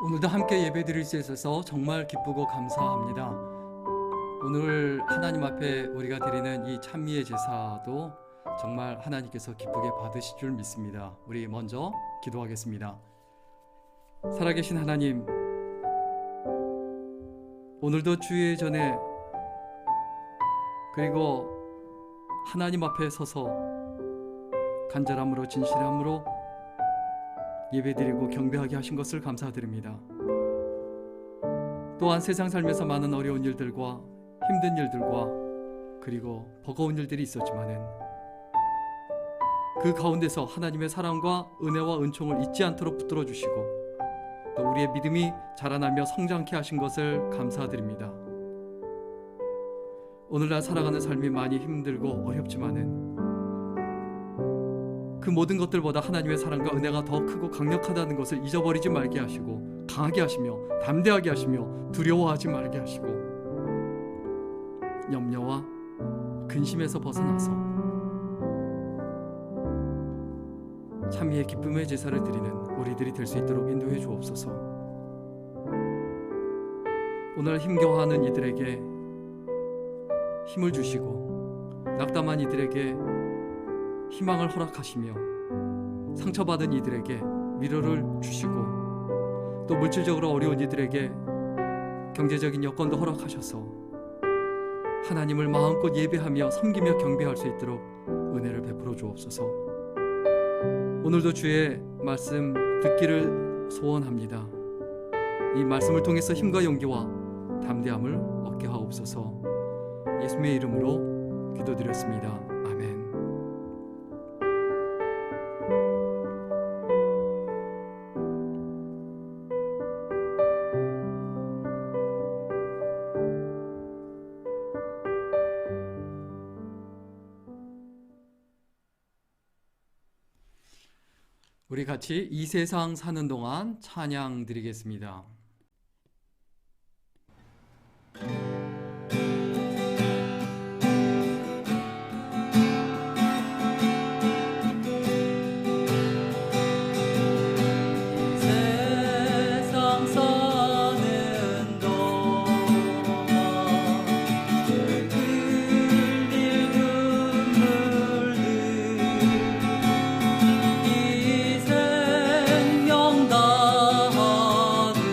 오늘도 함께 예배드릴 수 있어서 정말 기쁘고 감사합니다. 오늘 하나님 앞에 우리가 드리는 이 찬미의 제사도 정말 하나님께서 기쁘게 받으실 줄 믿습니다. 우리 먼저 기도하겠습니다. 살아계신 하나님, 오늘도 주의 전에 그리고 하나님 앞에 서서 간절함으로 진실함으로 예배드리고 경배하게 하신 것을 감사드립니다. 또한 세상 살면서 많은 어려운 일들과 힘든 일들과 그리고 버거운 일들이 있었지만은 그 가운데서 하나님의 사랑과 은혜와 은총을 잊지 않도록 붙들어 주시고 또 우리의 믿음이 자라나며 성장케 하신 것을 감사드립니다. 오늘날 살아가는 삶이 많이 힘들고 어렵지만은 그 모든 것들보다 하나님의 사랑과 은혜가 더 크고 강력하다는 것을 잊어버리지 말게 하시고 강하게 하시며 담대하게 하시며 두려워하지 말게 하시고 염려와 근심에서 벗어나서 찬미의 기쁨의 제사를 드리는 우리들이 될 수 있도록 인도해 주옵소서. 오늘 힘겨워하는 이들에게 힘을 주시고 낙담한 이들에게 희망을 허락하시며 상처받은 이들에게 위로를 주시고 또 물질적으로 어려운 이들에게 경제적인 여건도 허락하셔서 하나님을 마음껏 예배하며 섬기며 경배할 수 있도록 은혜를 베풀어 주옵소서. 오늘도 주의 말씀 듣기를 소원합니다. 이 말씀을 통해서 힘과 용기와 담대함을 얻게 하옵소서. 예수님의 이름으로 기도드렸습니다. 아멘. 우리 같이 이 세상 사는 동안 찬양 드리겠습니다. 이 생명 다하는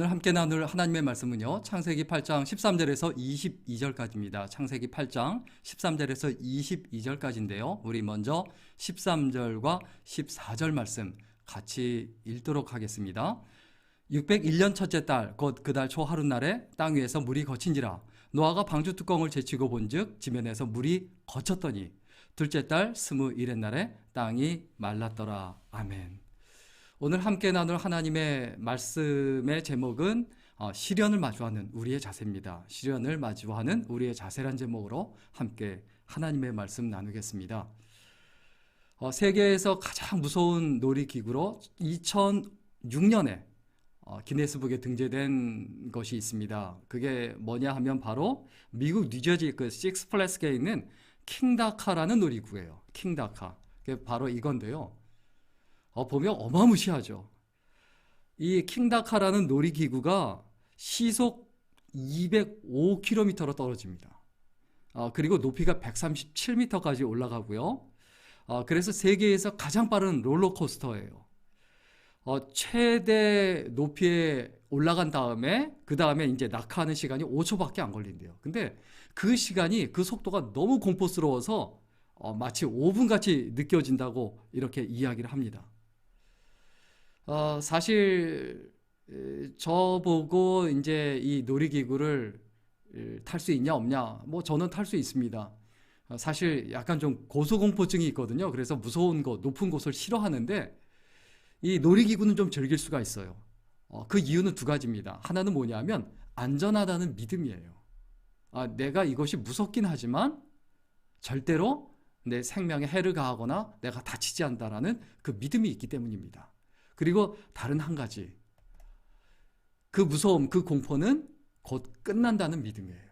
오늘 함께 나눌 하나님의 말씀은요. 창세기 8장 13절에서 22절까지입니다. 창세기 8장 13절에서 22절까지인데요. 우리 먼저 13절과 14절 말씀 같이 읽도록 하겠습니다. 601년 첫째 달 곧 그 달 초 하룻날에 땅 위에서 물이 거친지라 노아가 방주 뚜껑을 제치고 본즉 지면에서 물이 거쳤더니 둘째 달 21의 날에 땅이 말랐더라. 아멘. 오늘 함께 나눌 하나님의 말씀의 제목은 시련을 마주하는 우리의 자세입니다. 시련을 마주하는 우리의 자세란 제목으로 함께 하나님의 말씀 나누겠습니다. 세계에서 가장 무서운 놀이기구로 2006년에 기네스북에 등재된 것이 있습니다. 그게 뭐냐 하면 바로 미국 뉴저지 그 식스플래스에 있는 킹다카라는 놀이기구예요. 킹다카. 그게 바로 이건데요. 보면 어마무시하죠. 이 킹다카라는 놀이기구가 시속 205km로 떨어집니다. 그리고 높이가 137m까지 올라가고요. 그래서 세계에서 가장 빠른 롤러코스터예요. 최대 높이에 올라간 다음에 그 다음에 이제 낙하하는 시간이 5초밖에 안 걸린대요. 근데 그 시간이 그 속도가 너무 공포스러워서 마치 5분같이 느껴진다고 이렇게 이야기를 합니다. 사실 저보고 이제 이 놀이기구를 탈 수 있냐 없냐, 뭐 저는 탈 수 있습니다. 사실 약간 좀 고소공포증이 있거든요. 그래서 무서운 곳, 높은 곳을 싫어하는데 이 놀이기구는 좀 즐길 수가 있어요. 그 이유는 두 가지입니다. 하나는 뭐냐면 안전하다는 믿음이에요. 내가 이것이 무섭긴 하지만 절대로 내 생명에 해를 가하거나 내가 다치지 않는다라는 그 믿음이 있기 때문입니다. 그리고 다른 한 가지, 그 무서움, 그 공포는 곧 끝난다는 믿음이에요.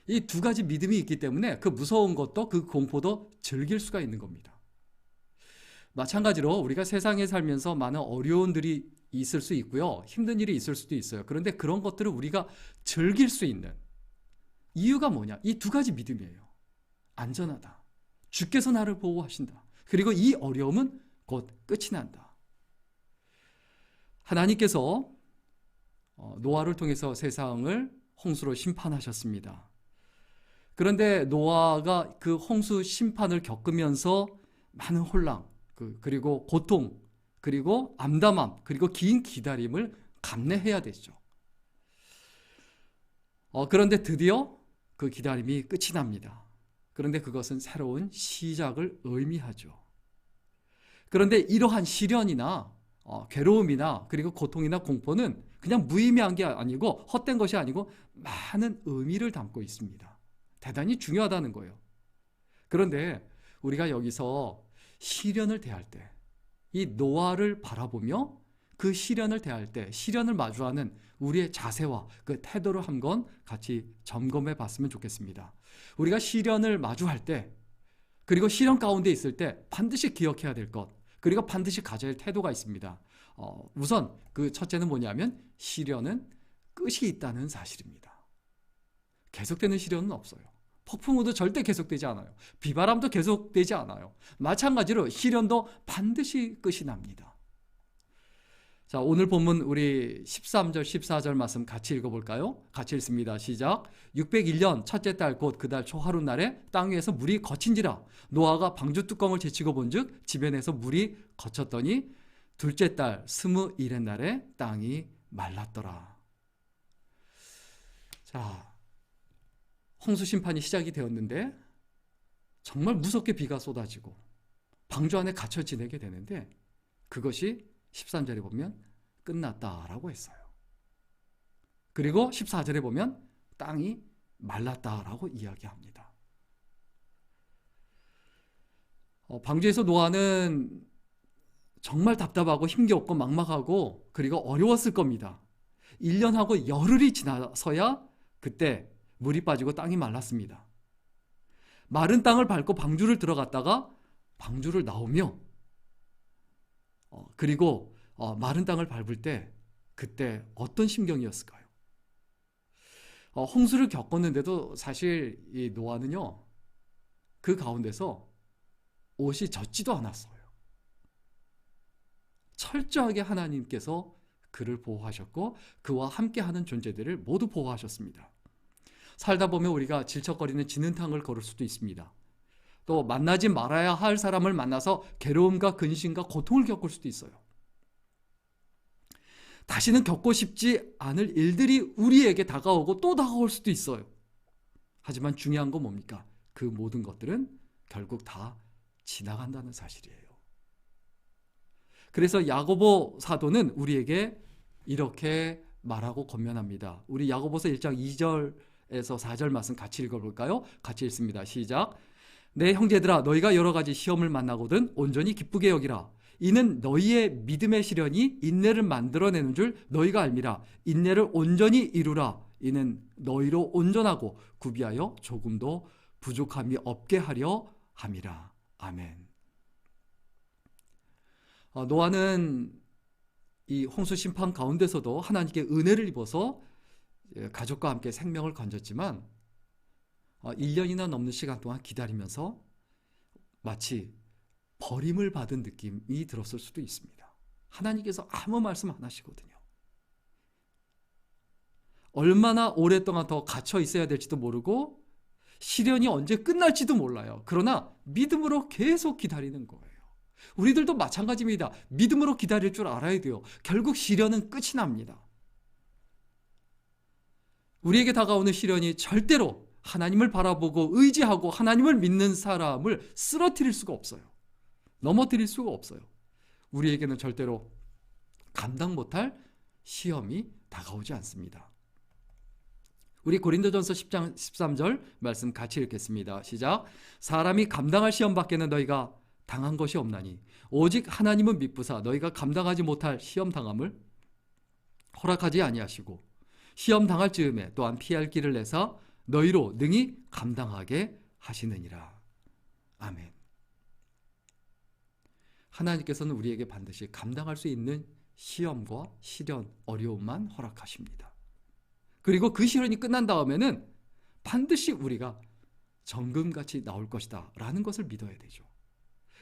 이 두 가지 믿음이 있기 때문에 그 무서운 것도 그 공포도 즐길 수가 있는 겁니다. 마찬가지로 우리가 세상에 살면서 많은 어려움들이 있을 수 있고요. 힘든 일이 있을 수도 있어요. 그런데 그런 것들을 우리가 즐길 수 있는 이유가 뭐냐? 이 두 가지 믿음이에요. 안전하다. 주께서 나를 보호하신다. 그리고 이 어려움은 곧 끝이 난다. 하나님께서 노아를 통해서 세상을 홍수로 심판하셨습니다. 그런데 노아가 그 홍수 심판을 겪으면서 많은 혼란, 그리고 고통, 그리고 암담함, 그리고 긴 기다림을 감내해야 되죠. 그런데 드디어 그 기다림이 끝이 납니다. 그런데 그것은 새로운 시작을 의미하죠. 그런데 이러한 시련이나 괴로움이나 그리고 고통이나 공포는 그냥 무의미한 게 아니고 헛된 것이 아니고 많은 의미를 담고 있습니다. 대단히 중요하다는 거예요. 그런데 우리가 여기서 시련을 대할 때, 이 노아를 바라보며 그 시련을 대할 때, 시련을 마주하는 우리의 자세와 그 태도를 한번 같이 점검해 봤으면 좋겠습니다. 우리가 시련을 마주할 때, 그리고 시련 가운데 있을 때 반드시 기억해야 될 것, 그리고 반드시 가져야 할 태도가 있습니다. 우선 그 첫째는 뭐냐면 시련은 끝이 있다는 사실입니다. 계속되는 시련은 없어요. 폭풍우도 절대 계속되지 않아요. 비바람도 계속되지 않아요. 마찬가지로 시련도 반드시 끝이 납니다. 자, 오늘 본문 우리 13절 14절 말씀 같이 읽어볼까요? 같이 읽습니다. 시작. 601년 첫째 달 곧 그 달 초 하룻날에 땅 위에서 물이 거친지라 노아가 방주 뚜껑을 제치고 본즉 지면에서 물이 거쳤더니 둘째 달 21의 날에 땅이 말랐더라. 자, 홍수 심판이 시작이 되었는데 정말 무섭게 비가 쏟아지고 방주 안에 갇혀 지내게 되는데 그것이 13절에 보면 끝났다라고 했어요. 그리고 14절에 보면 땅이 말랐다라고 이야기합니다. 방주에서 노아는 정말 답답하고 힘겹고 막막하고 그리고 어려웠을 겁니다. 1년하고 열흘이 지나서야 그때 물이 빠지고 땅이 말랐습니다. 마른 땅을 밟고 방주를 들어갔다가 방주를 나오며 그리고 마른 땅을 밟을 때 그때 어떤 심경이었을까요? 홍수를 겪었는데도 사실 이 노아는요, 그 가운데서 옷이 젖지도 않았어요. 철저하게 하나님께서 그를 보호하셨고 그와 함께하는 존재들을 모두 보호하셨습니다. 살다 보면 우리가 질척거리는 진흙탕을 걸을 수도 있습니다. 또 만나지 말아야 할 사람을 만나서 괴로움과 근심과 고통을 겪을 수도 있어요. 다시는 겪고 싶지 않을 일들이 우리에게 다가오고 또 다가올 수도 있어요. 하지만 중요한 건 뭡니까? 그 모든 것들은 결국 다 지나간다는 사실이에요. 그래서 야고보 사도는 우리에게 이렇게 말하고 권면합니다. 우리 야고보서 1장 2절에서 4절 말씀 같이 읽어볼까요? 같이 읽습니다. 시작. 내 형제들아, 너희가 여러 가지 시험을 만나거든 온전히 기쁘게 여기라. 이는 너희의 믿음의 시련이 인내를 만들어내는 줄 너희가 알미라. 인내를 온전히 이루라. 이는 너희로 온전하고 구비하여 조금도 부족함이 없게 하려 함이라. 아멘. 노아는 이 홍수 심판 가운데서도 하나님께 은혜를 입어서 가족과 함께 생명을 건졌지만 1년이나 넘는 시간 동안 기다리면서 마치 버림을 받은 느낌이 들었을 수도 있습니다. 하나님께서 아무 말씀 안 하시거든요. 얼마나 오랫동안 더 갇혀 있어야 될지도 모르고 시련이 언제 끝날지도 몰라요. 그러나 믿음으로 계속 기다리는 거예요. 우리들도 마찬가지입니다. 믿음으로 기다릴 줄 알아야 돼요. 결국 시련은 끝이 납니다. 우리에게 다가오는 시련이 절대로 하나님을 바라보고 의지하고 하나님을 믿는 사람을 쓰러뜨릴 수가 없어요. 넘어뜨릴 수가 없어요. 우리에게는 절대로 감당 못할 시험이 다가오지 않습니다. 우리 고린도전서 10장 13절 말씀 같이 읽겠습니다. 시작. 사람이 감당할 시험 밖에는 너희가 당한 것이 없나니 오직 하나님은 미쁘사 너희가 감당하지 못할 시험 당함을 허락하지 아니하시고 시험 당할 즈음에 또한 피할 길을 내사 너희로 능히 감당하게 하시느니라. 아멘. 하나님께서는 우리에게 반드시 감당할 수 있는 시험과 시련, 어려움만 허락하십니다. 그리고 그 시련이 끝난 다음에는 반드시 우리가 정금같이 나올 것이다 라는 것을 믿어야 되죠.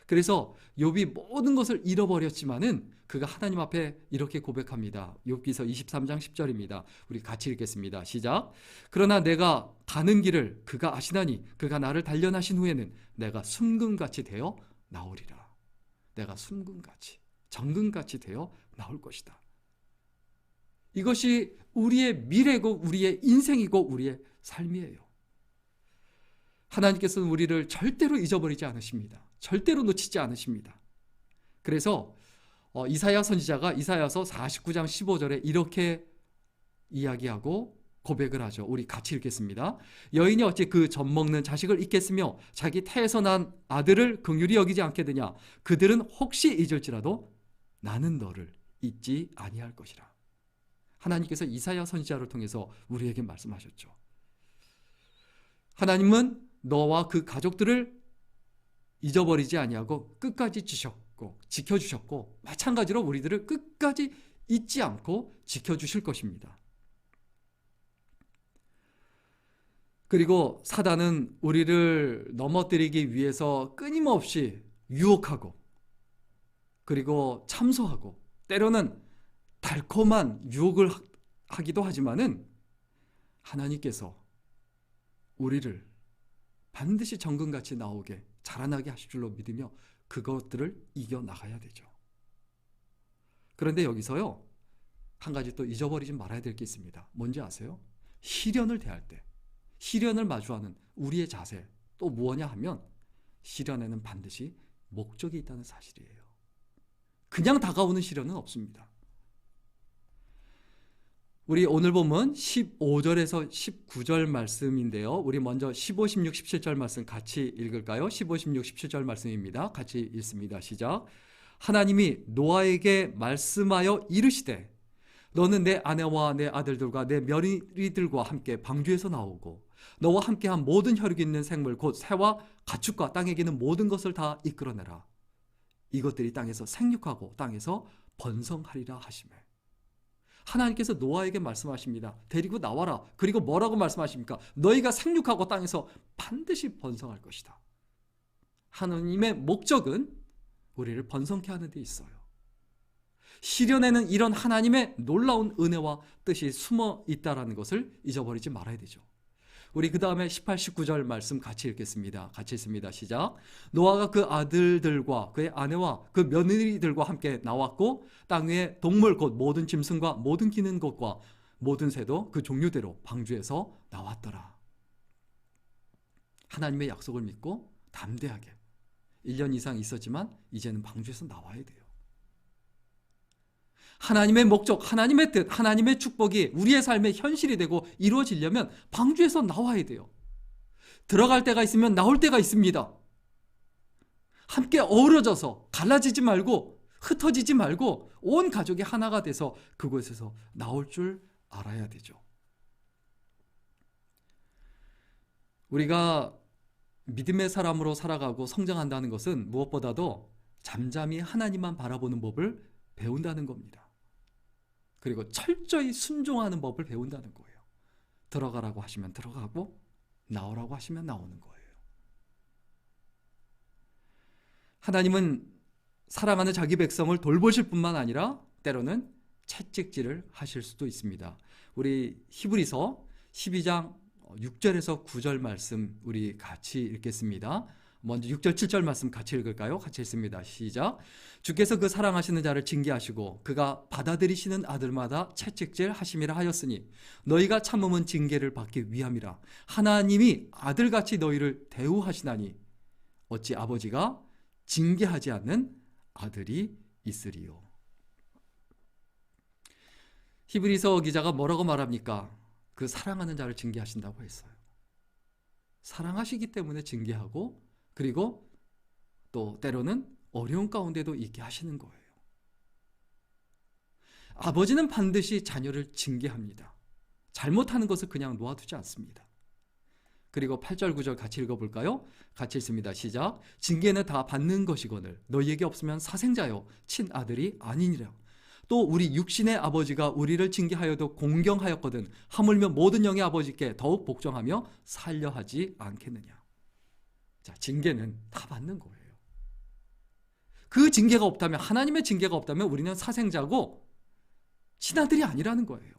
그래서 욥이 모든 것을 잃어버렸지만은 그가 하나님 앞에 이렇게 고백합니다. 욥기서 23장 10절입니다. 우리 같이 읽겠습니다. 시작. 그러나 내가 가는 길을 그가 아시나니 그가 나를 단련하신 후에는 내가 순금같이 되어 나오리라. 내가 순금같이, 정금같이 되어 나올 것이다. 이것이 우리의 미래고 우리의 인생이고 우리의 삶이에요. 하나님께서는 우리를 절대로 잊어버리지 않으십니다. 절대로 놓치지 않으십니다. 그래서 이사야 선지자가 이사야서 49장 15절에 이렇게 이야기하고 고백을 하죠. 우리 같이 읽겠습니다. 여인이 어찌 그 젖 먹는 자식을 잊겠으며 자기 태에서 난 아들을 긍휼히 여기지 않겠느냐. 그들은 혹시 잊을지라도 나는 너를 잊지 아니할 것이라. 하나님께서 이사야 선지자를 통해서 우리에게 말씀하셨죠. 하나님은 너와 그 가족들을 잊어버리지 아니하고 끝까지 주셨고 지켜주셨고 마찬가지로 우리들을 끝까지 잊지 않고 지켜주실 것입니다. 그리고 사단은 우리를 넘어뜨리기 위해서 끊임없이 유혹하고 그리고 참소하고 때로는 달콤한 유혹을 하기도 하지만은 하나님께서 우리를 반드시 정금같이 나오게 자라나게 하실 줄로 믿으며 그것들을 이겨나가야 되죠. 그런데 여기서요 한 가지 또 잊어버리지 말아야 될 게 있습니다. 뭔지 아세요? 시련을 대할 때 시련을 마주하는 우리의 자세 또 무엇냐 하면 시련에는 반드시 목적이 있다는 사실이에요. 그냥 다가오는 시련은 없습니다. 우리 오늘 본문 15절에서 19절 말씀인데요. 우리 먼저 15, 16, 17절 말씀 같이 읽을까요? 15, 16, 17절 말씀입니다. 같이 읽습니다. 시작. 하나님이 노아에게 말씀하여 이르시되 너는 내 아내와 내 아들들과 내 며느리들과 함께 방주에서 나오고 너와 함께한 모든 혈육 있는 생물 곧 새와 가축과 땅에 기는 모든 것을 다 이끌어내라. 이것들이 땅에서 생육하고 땅에서 번성하리라 하시매. 하나님께서 노아에게 말씀하십니다. 데리고 나와라. 그리고 뭐라고 말씀하십니까? 너희가 생육하고 땅에서 반드시 번성할 것이다. 하나님의 목적은 우리를 번성케 하는 데 있어요. 시련에는 이런 하나님의 놀라운 은혜와 뜻이 숨어 있다는 것을 잊어버리지 말아야 되죠. 우리 그 다음에 18, 19절 말씀 같이 읽겠습니다. 같이 읽습니다. 시작. 노아가 그 아들들과 그의 아내와 그 며느리들과 함께 나왔고 땅 위에 동물 곧 모든 짐승과 모든 기는 것과 모든 새도 그 종류대로 방주에서 나왔더라. 하나님의 약속을 믿고 담대하게 1년 이상 있었지만 이제는 방주에서 나와야 돼요. 하나님의 목적, 하나님의 뜻, 하나님의 축복이 우리의 삶의 현실이 되고 이루어지려면 방주에서 나와야 돼요. 들어갈 때가 있으면 나올 때가 있습니다. 함께 어우러져서 갈라지지 말고 흩어지지 말고 온 가족이 하나가 돼서 그곳에서 나올 줄 알아야 되죠. 우리가 믿음의 사람으로 살아가고 성장한다는 것은 무엇보다도 잠잠히 하나님만 바라보는 법을 배운다는 겁니다. 그리고 철저히 순종하는 법을 배운다는 거예요. 들어가라고 하시면 들어가고 나오라고 하시면 나오는 거예요. 하나님은 사랑하는 자기 백성을 돌보실 뿐만 아니라 때로는 채찍질을 하실 수도 있습니다. 우리 히브리서 12장 6절에서 9절 말씀 우리 같이 읽겠습니다. 먼저 6절 7절 말씀 같이 읽을까요? 같이 읽습니다. 시작. 주께서 그 사랑하시는 자를 징계하시고 그가 받아들이시는 아들마다 채찍질 하심이라 하였으니 너희가 참음은 징계를 받기 위함이라. 하나님이 아들같이 너희를 대우하시나니 어찌 아버지가 징계하지 않는 아들이 있으리요. 히브리서 기자가 뭐라고 말합니까? 그 사랑하는 자를 징계하신다고 했어요. 사랑하시기 때문에 징계하고 그리고 또 때로는 어려운 가운데도 있게 하시는 거예요. 아버지는 반드시 자녀를 징계합니다. 잘못하는 것을 그냥 놓아두지 않습니다. 그리고 8절 9절 같이 읽어볼까요? 같이 읽습니다. 시작. 징계는 다 받는 것이거늘 너희에게 없으면 사생자요 친아들이 아니니라. 또 우리 육신의 아버지가 우리를 징계하여도 공경하였거든 하물며 모든 영의 아버지께 더욱 복종하며 살려 하지 않겠느냐. 자, 징계는 다 받는 거예요. 그 징계가 없다면, 하나님의 징계가 없다면 우리는 사생자고 친아들이 아니라는 거예요.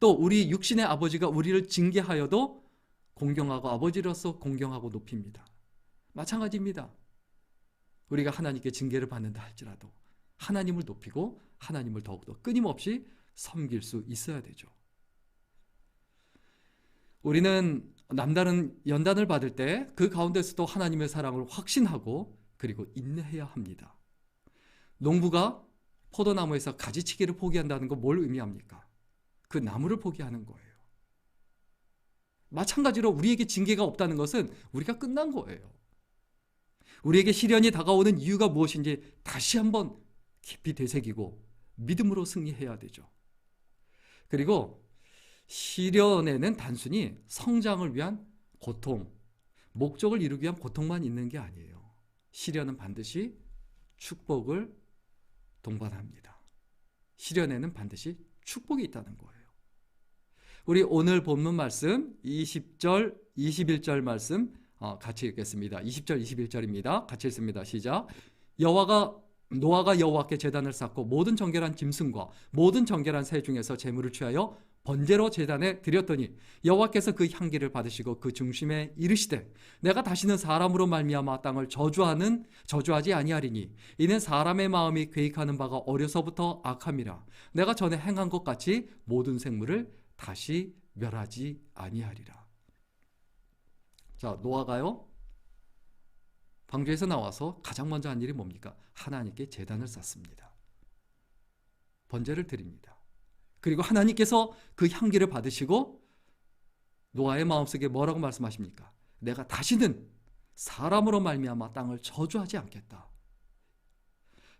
또 우리 육신의 아버지가 우리를 징계하여도 공경하고 아버지로서 공경하고 높입니다. 마찬가지입니다. 우리가 하나님께 징계를 받는다 할지라도 하나님을 높이고 하나님을 더욱더 끊임없이 섬길 수 있어야 되죠. 우리는 남다른 연단을 받을 때 그 가운데서도 하나님의 사랑을 확신하고 그리고 인내해야 합니다. 농부가 포도나무에서 가지치기를 포기한다는 건 뭘 의미합니까? 그 나무를 포기하는 거예요. 마찬가지로 우리에게 징계가 없다는 것은 우리가 끝난 거예요. 우리에게 시련이 다가오는 이유가 무엇인지 다시 한번 깊이 되새기고 믿음으로 승리해야 되죠. 그리고 시련에는 단순히 성장을 위한 고통, 목적을 이루기 위한 고통만 있는 게 아니에요. 시련은 반드시 축복을 동반합니다. 시련에는 반드시 축복이 있다는 거예요. 우리 오늘 본문 말씀 20절, 21절 말씀 같이 읽겠습니다. 20절, 21절입니다. 같이 읽습니다. 시작. 노아가 여호와께 제단을 쌓고 모든 정결한 짐승과 모든 정결한 새 중에서 제물을 취하여 번제로 제단에 드렸더니 여호와께서 그 향기를 받으시고 그 중심에 이르시되 내가 다시는 사람으로 말미암아 땅을 저주하지 아니하리니 이는 사람의 마음이 계획하는 바가 어려서부터 악함이라. 내가 전에 행한 것 같이 모든 생물을 다시 멸하지 아니하리라. 자, 노아가요 방주에서 나와서 가장 먼저 한 일이 뭡니까? 하나님께 제단을 쌓습니다. 번제를 드립니다. 그리고 하나님께서 그 향기를 받으시고 노아의 마음속에 뭐라고 말씀하십니까? 내가 다시는 사람으로 말미암아 땅을 저주하지 않겠다.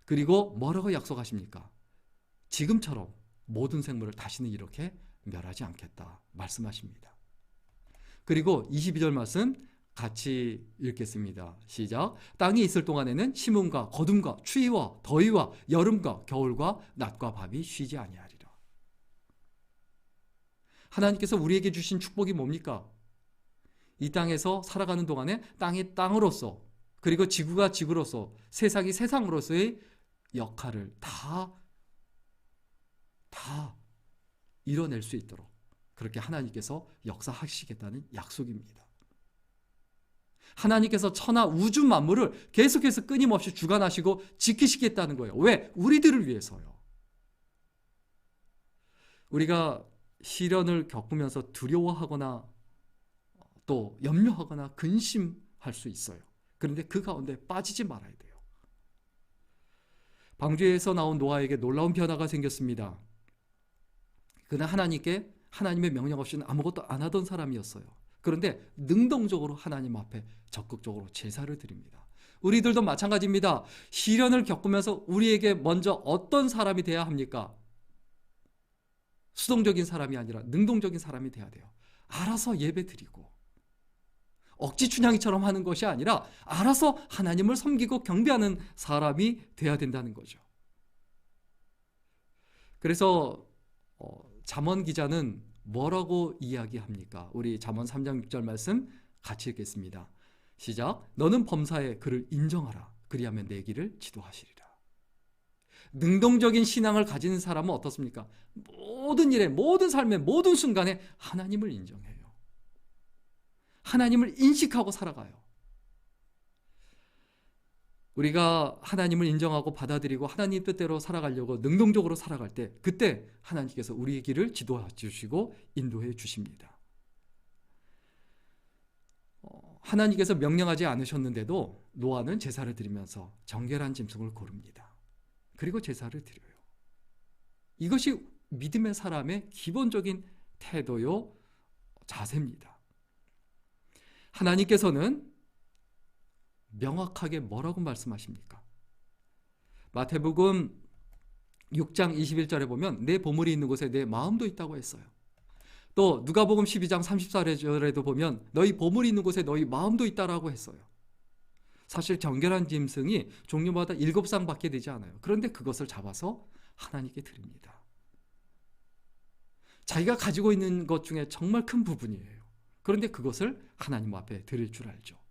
그리고 뭐라고 약속하십니까? 지금처럼 모든 생물을 다시는 이렇게 멸하지 않겠다 말씀하십니다. 그리고 22절 말씀 같이 읽겠습니다. 시작. 땅이 있을 동안에는 심음과 거둠과 추위와 더위와 여름과 겨울과 낮과 밤이 쉬지 아니하리라. 하나님께서 우리에게 주신 축복이 뭡니까? 이 땅에서 살아가는 동안에 땅이 땅으로서 그리고 지구가 지구로서 세상이 세상으로서의 역할을 다 이뤄낼 수 있도록 그렇게 하나님께서 역사하시겠다는 약속입니다. 하나님께서 천하 우주 만물을 계속해서 끊임없이 주관하시고 지키시겠다는 거예요. 왜? 우리들을 위해서요. 우리가 시련을 겪으면서 두려워하거나 또 염려하거나 근심할 수 있어요. 그런데 그 가운데 빠지지 말아야 돼요. 방주에서 나온 노아에게 놀라운 변화가 생겼습니다. 그는 하나님의 명령 없이는 아무것도 안 하던 사람이었어요. 그런데 능동적으로 하나님 앞에 적극적으로 제사를 드립니다. 우리들도 마찬가지입니다. 시련을 겪으면서 우리에게 먼저 어떤 사람이 돼야 합니까? 수동적인 사람이 아니라 능동적인 사람이 돼야 돼요. 알아서 예배 드리고 억지 춘향이처럼 하는 것이 아니라 알아서 하나님을 섬기고 경배하는 사람이 돼야 된다는 거죠. 그래서 잠언 기자는 뭐라고 이야기합니까? 우리 잠언 3장 6절 말씀 같이 읽겠습니다. 시작. 너는 범사에 그를 인정하라. 그리하면 내 길을 지도하시리라. 능동적인 신앙을 가진 사람은 어떻습니까? 모든 일에, 모든 삶의 모든 순간에 하나님을 인정해요. 하나님을 인식하고 살아가요. 우리가 하나님을 인정하고 받아들이고 하나님 뜻대로 살아가려고 능동적으로 살아갈 때 그때 하나님께서 우리의 길을 지도해 주시고 인도해 주십니다. 하나님께서 명령하지 않으셨는데도 노아는 제사를 드리면서 정결한 짐승을 고릅니다. 그리고 제사를 드려요. 이것이 믿음의 사람의 기본적인 태도요, 자세입니다. 하나님께서는 명확하게 뭐라고 말씀하십니까? 마태복음 6장 21절에 보면 내 보물이 있는 곳에 내 마음도 있다고 했어요. 또 누가복음 12장 34절에도 보면 너희 보물이 있는 곳에 너희 마음도 있다라고 했어요. 사실 정결한 짐승이 종류마다 7쌍밖에 되지 않아요. 그런데 그것을 잡아서 하나님께 드립니다. 자기가 가지고 있는 것 중에 정말 큰 부분이에요. 그런데 그것을 하나님 앞에 드릴 줄 알죠.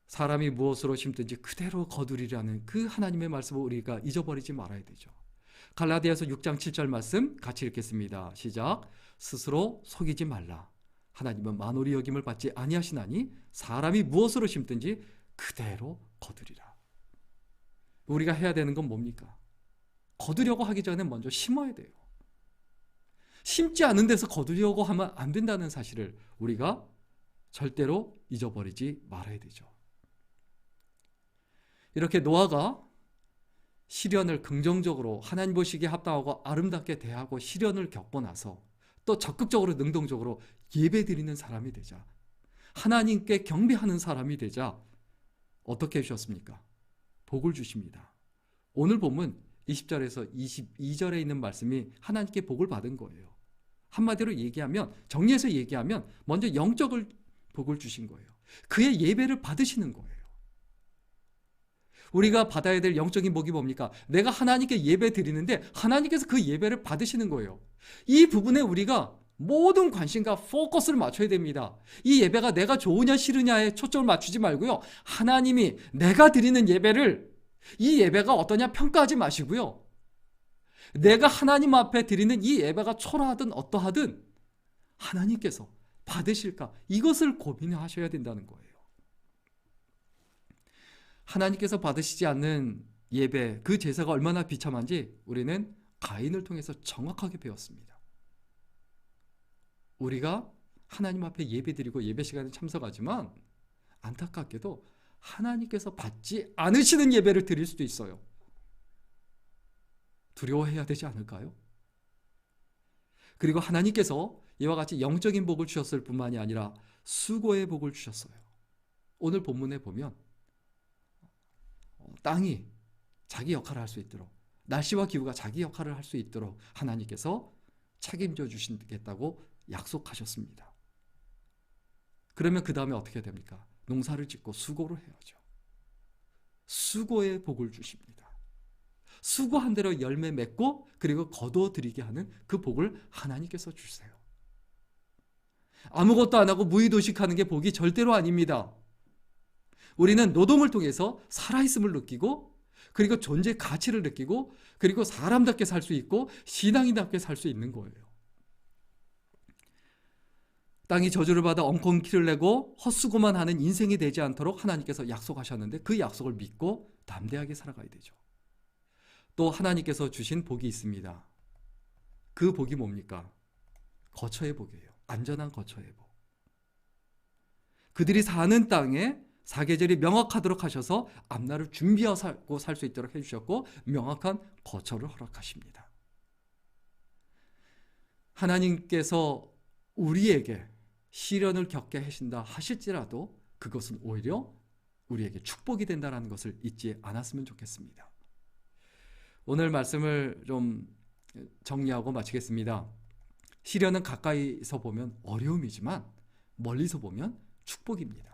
사람이 무엇으로 심든지 그대로 거두리라는 그 하나님의 말씀을 우리가 잊어버리지 말아야 되죠. 갈라디아서 6장 7절 말씀 같이 읽겠습니다. 시작. 스스로 속이지 말라. 하나님은 만홀히 여김을 받지 아니하시나니 사람이 무엇으로 심든지 그대로 거두리라. 우리가 해야 되는 건 뭡니까? 거두려고 하기 전에 먼저 심어야 돼요. 심지 않은 데서 거두려고 하면 안 된다는 사실을 우리가 절대로 잊어버리지 말아야 되죠. 이렇게 노아가 시련을 긍정적으로 하나님 보시기에 합당하고 아름답게 대하고 시련을 겪고 나서 또 적극적으로 능동적으로 예배드리는 사람이 되자, 하나님께 경배하는 사람이 되자 어떻게 해주셨습니까? 복을 주십니다. 오늘 보면 20절에서 22절에 있는 말씀이 하나님께 복을 받은 거예요. 한마디로 얘기하면, 정리해서 얘기하면 먼저 영적을 복을 주신 거예요. 그의 예배를 받으시는 거예요. 우리가 받아야 될 영적인 복이 뭡니까? 내가 하나님께 예배 드리는데 하나님께서 그 예배를 받으시는 거예요. 이 부분에 우리가 모든 관심과 포커스를 맞춰야 됩니다. 이 예배가 내가 좋으냐 싫으냐에 초점을 맞추지 말고요. 하나님이 내가 드리는 예배를, 이 예배가 어떠냐 평가하지 마시고요. 내가 하나님 앞에 드리는 이 예배가 초라하든 어떠하든 하나님께서 받으실까? 이것을 고민하셔야 된다는 거예요. 하나님께서 받으시지 않는 예배, 그 제사가 얼마나 비참한지 우리는 가인을 통해서 정확하게 배웠습니다. 우리가 하나님 앞에 예배드리고 예배 시간에 참석하지만 안타깝게도 하나님께서 받지 않으시는 예배를 드릴 수도 있어요. 두려워해야 되지 않을까요? 그리고 하나님께서 이와 같이 영적인 복을 주셨을 뿐만이 아니라 수고의 복을 주셨어요. 오늘 본문에 보면 땅이 자기 역할을 할 수 있도록, 날씨와 기후가 자기 역할을 할 수 있도록 하나님께서 책임져 주시겠다고 약속하셨습니다. 그러면 그 다음에 어떻게 됩니까? 농사를 짓고 수고를 해야죠. 수고의 복을 주십니다. 수고한 대로 열매 맺고 그리고 거두어드리게 하는 그 복을 하나님께서 주세요. 아무것도 안 하고 무의도식하는 게 복이 절대로 아닙니다. 우리는 노동을 통해서 살아있음을 느끼고 그리고 존재의 가치를 느끼고 그리고 사람답게 살 수 있고 신앙인답게 살 수 있는 거예요. 땅이 저주를 받아 엉뚱 키를 내고 헛수고만 하는 인생이 되지 않도록 하나님께서 약속하셨는데 그 약속을 믿고 담대하게 살아가야 되죠. 또 하나님께서 주신 복이 있습니다. 그 복이 뭡니까? 거처의 복이에요. 안전한 거처의 복. 그들이 사는 땅에 사계절이 명확하도록 하셔서 앞날을 준비하고 살 수 있도록 해주셨고 명확한 거처를 허락하십니다. 하나님께서 우리에게 시련을 겪게 하신다 하실지라도 그것은 오히려 우리에게 축복이 된다는 것을 잊지 않았으면 좋겠습니다. 오늘 말씀을 좀 정리하고 마치겠습니다. 시련은 가까이서 보면 어려움이지만 멀리서 보면 축복입니다.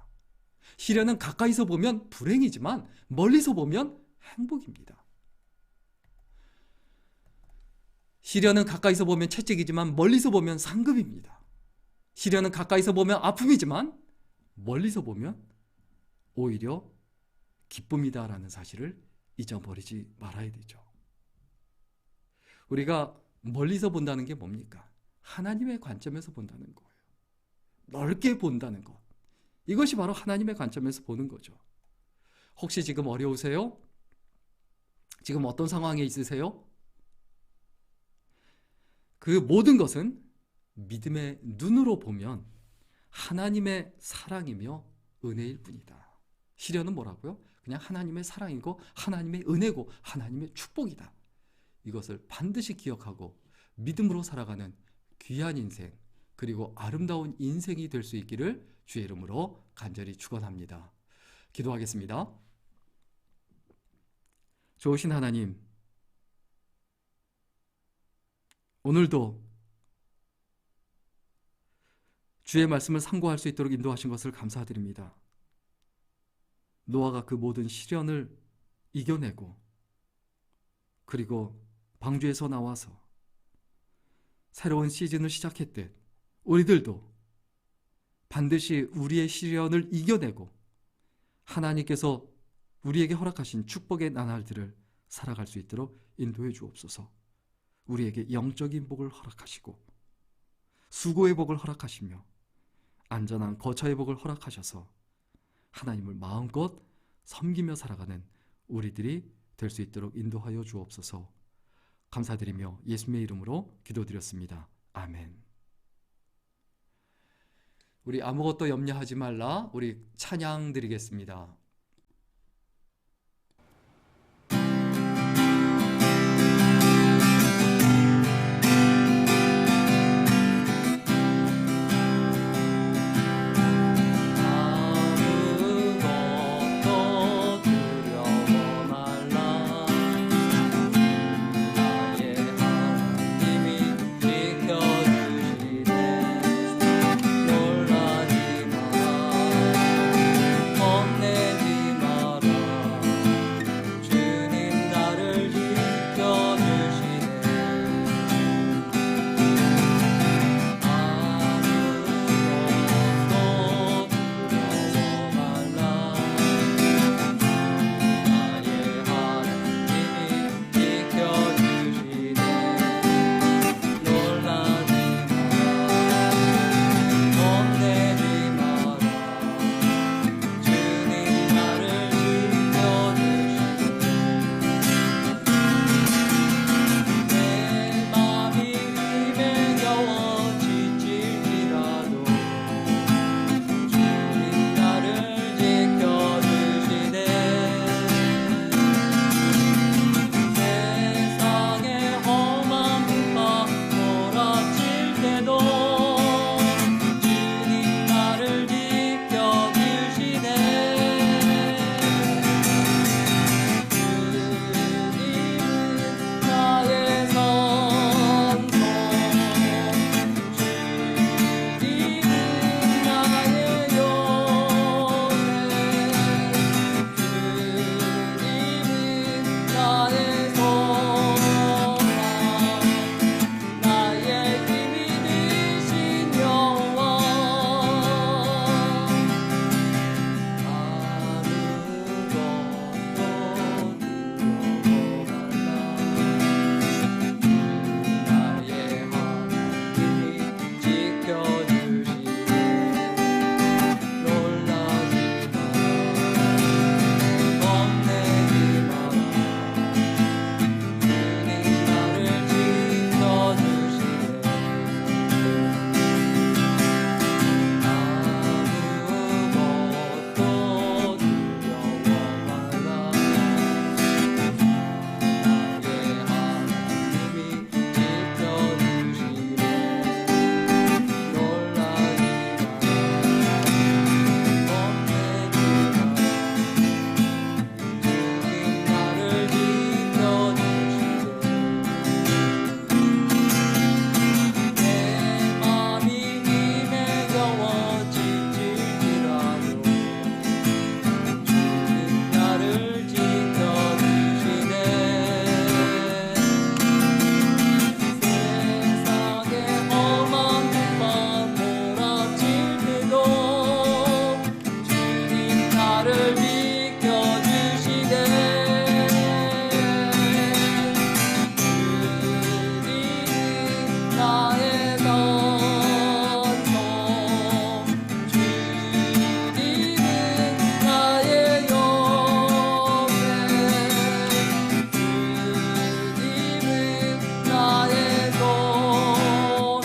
시련은 가까이서 보면 불행이지만 멀리서 보면 행복입니다. 시련은 가까이서 보면 채찍이지만 멀리서 보면 상급입니다. 시련은 가까이서 보면 아픔이지만 멀리서 보면 오히려 기쁨이다라는 사실을 잊어버리지 말아야 되죠. 우리가 멀리서 본다는 게 뭡니까? 하나님의 관점에서 본다는 거예요. 넓게 본다는 것. 이것이 바로 하나님의 관점에서 보는 거죠. 혹시 지금 어려우세요? 지금 어떤 상황에 있으세요? 그 모든 것은 믿음의 눈으로 보면 하나님의 사랑이며 은혜일 뿐이다. 시련은 뭐라고요? 그냥 하나님의 사랑이고 하나님의 은혜고 하나님의 축복이다. 이것을 반드시 기억하고 믿음으로 살아가는 귀한 인생 그리고 아름다운 인생이 될 수 있기를 주의 이름으로 간절히 축원합니다. 기도하겠습니다. 좋으신 하나님, 오늘도 주의 말씀을 상고할 수 있도록 인도하신 것을 감사드립니다. 노아가 그 모든 시련을 이겨내고 그리고 방주에서 나와서 새로운 시즌을 시작했듯 우리들도 반드시 우리의 시련을 이겨내고 하나님께서 우리에게 허락하신 축복의 나날들을 살아갈 수 있도록 인도해 주옵소서. 우리에게 영적인 복을 허락하시고 수고의 복을 허락하시며 안전한 거처의 복을 허락하셔서 하나님을 마음껏 섬기며 살아가는 우리들이 될 수 있도록 인도하여 주옵소서. 감사드리며 예수님의 이름으로 기도드렸습니다. 아멘. 우리 아무것도 염려하지 말라. 우리 찬양 드리겠습니다. 내 나를 비켜주시네. 주님은 나의 전통, 주님은 나의 영생, 주님은 나의 소망,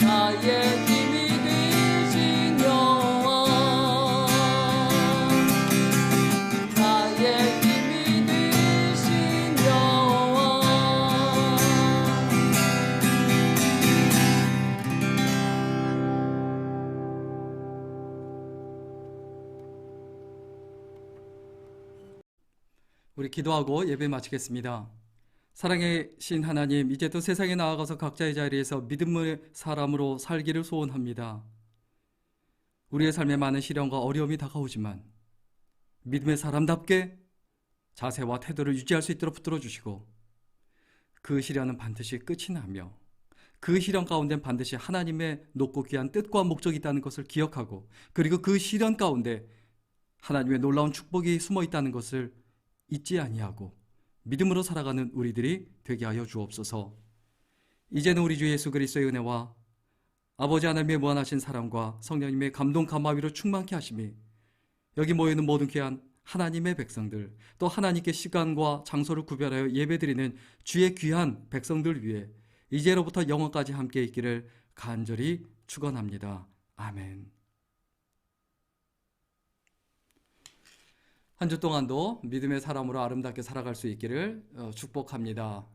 나의 힘이 되신 여호와, 나의 힘이 되신 여호와. 우리 기도하고 예배 마치겠습니다. 사랑의 하나님, 이제 또 세상에 나아가서 각자의 자리에서 믿음의 사람으로 살기를 소원합니다. 우리의 삶에 많은 시련과 어려움이 다가오지만 믿음의 사람답게 자세와 태도를 유지할 수 있도록 붙들어 주시고, 그 시련은 반드시 끝이 나며 그 시련 가운데 반드시 하나님의 높고 귀한 뜻과 목적이 있다는 것을 기억하고, 그리고 그 시련 가운데 하나님의 놀라운 축복이 숨어 있다는 것을 잊지 아니하고 믿음으로 살아가는 우리들이 되게 하여 주옵소서. 이제는 우리 주 예수 그리스도의 은혜와 아버지 하나님의 무한하신 사랑과 성령님의 감동 감화위로 충만케 하심이 여기 모여있는 모든 귀한 하나님의 백성들, 또 하나님께 시간과 장소를 구별하여 예배드리는 주의 귀한 백성들 위해 이제로부터 영원까지 함께 있기를 간절히 축원합니다. 아멘. 한 주 동안도 믿음의 사람으로 아름답게 살아갈 수 있기를 축복합니다.